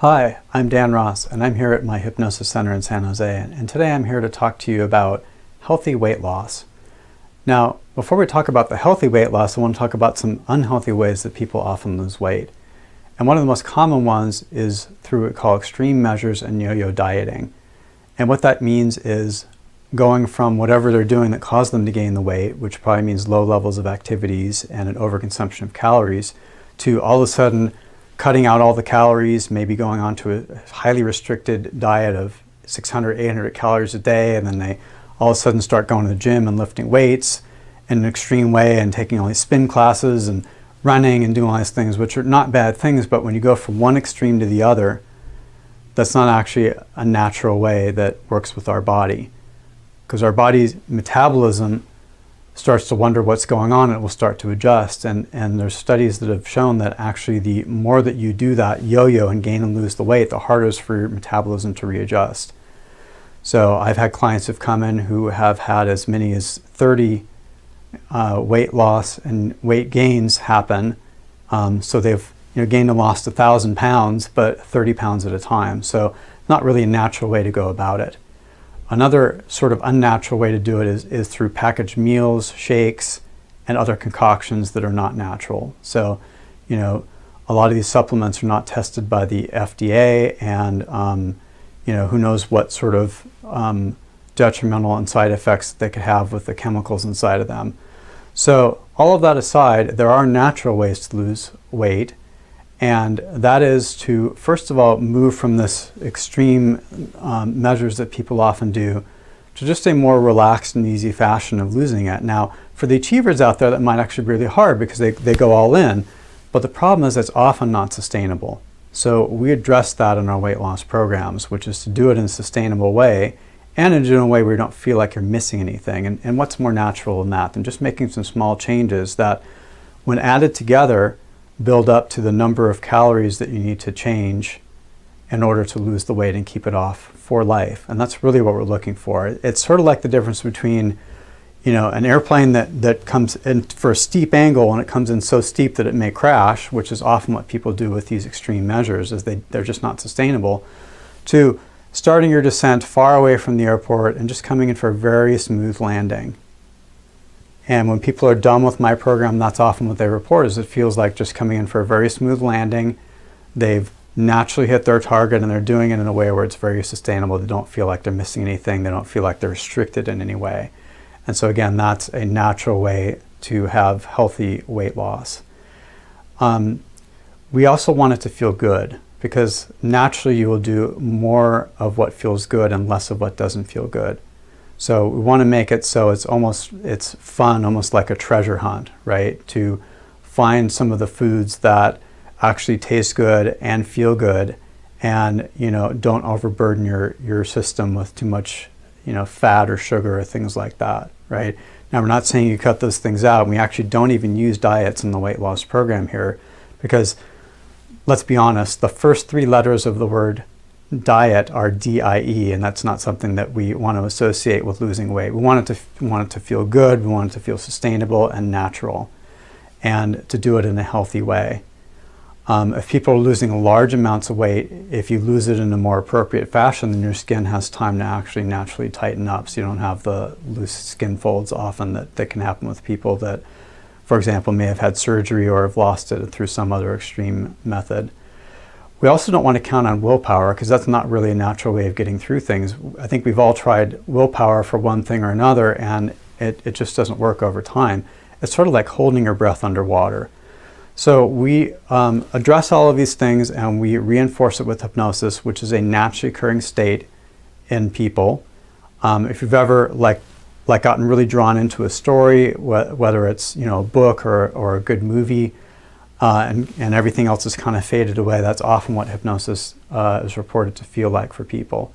Hi, I'm Dan Ross, and I'm here at my Hypnosis Center in San Jose, and today I'm here to talk to you about healthy weight loss. Now, before we talk about the healthy weight loss, I want to talk about some unhealthy ways that people often lose weight. And one of the most common ones is through what we call extreme measures and yo-yo dieting. And what that means is going from whatever they're doing that caused them to gain the weight, which probably means low levels of activities and an overconsumption of calories, to all of a sudden cutting out all the calories, maybe going on to a highly restricted diet of 600, 800 calories a day, and then they all of a sudden start going to the gym and lifting weights in an extreme way and taking all these spin classes and running and doing all these things, which are not bad things, but when you go from one extreme to the other, that's not actually a natural way that works with our body. Because our body's metabolism starts to wonder what's going on, and it will start to adjust. And there's studies that have shown that actually the more that you do that yo-yo and gain and lose the weight, the harder it is for your metabolism to readjust. So I've had clients who've come in who have had as many as 30 weight loss and weight gains happen. So they've gained and lost 1,000 pounds, but 30 pounds at a time. So not really a natural way to go about it. Another sort of unnatural way to do it is through packaged meals, shakes, and other concoctions that are not natural. So, a lot of these supplements are not tested by the FDA, and who knows what sort of detrimental and side effects they could have with the chemicals inside of them. So, all of that aside, there are natural ways to lose weight. And that is to, first of all, move from this extreme measures that people often do to just a more relaxed and easy fashion of losing it. Now, for the achievers out there, that might actually be really hard because they go all in. But the problem is it's often not sustainable. So we address that in our weight loss programs, which is to do it in a sustainable way and in a way where you don't feel like you're missing anything. And what's more natural than that than just making some small changes that, when added together, build up to the number of calories that you need to change in order to lose the weight and keep it off for life. And that's really what we're looking for. It's sort of like the difference between, an airplane that comes in for a steep angle and it comes in so steep that it may crash, which is often what people do with these extreme measures, is they're just not sustainable, to starting your descent far away from the airport and just coming in for a very smooth landing. And when people are done with my program, that's often what they report, is it feels like just coming in for a very smooth landing. They've naturally hit their target and they're doing it in a way where it's very sustainable. They don't feel like they're missing anything. They don't feel like they're restricted in any way. And so again, that's a natural way to have healthy weight loss. We also want it to feel good, because naturally you will do more of what feels good and less of what doesn't feel good. So we want to make it so it's fun, almost like a treasure hunt, right? To find some of the foods that actually taste good and feel good, and don't overburden your system with too much fat or sugar or things like that, right? Now, we're not saying you cut those things out, and we actually don't even use diets in the weight loss program here, because let's be honest, the first 3 letters of the word diet are DIE, and that's not something that we want to associate with losing weight. We want it to feel good, we want it to feel sustainable and natural, and to do it in a healthy way. If people are losing large amounts of weight, if you lose it in a more appropriate fashion, then your skin has time to actually naturally tighten up, so you don't have the loose skin folds often that can happen with people that, for example, may have had surgery or have lost it through some other extreme method. We also don't want to count on willpower, because that's not really a natural way of getting through things. I think we've all tried willpower for one thing or another, and it just doesn't work over time. It's sort of like holding your breath underwater. So we address all of these things, and we reinforce it with hypnosis, which is a naturally occurring state in people. If you've ever gotten really drawn into a story, whether it's a book or a good movie, and everything else is kind of faded away, that's often what hypnosis is reported to feel like for people.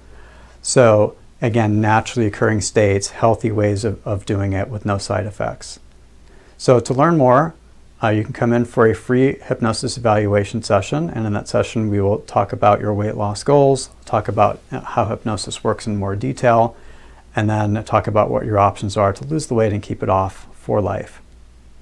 So again, naturally occurring states, healthy ways of doing it with no side effects. So to learn more, you can come in for a free hypnosis evaluation session, and in that session we will talk about your weight loss goals, talk about how hypnosis works in more detail, and then talk about what your options are to lose the weight and keep it off for life.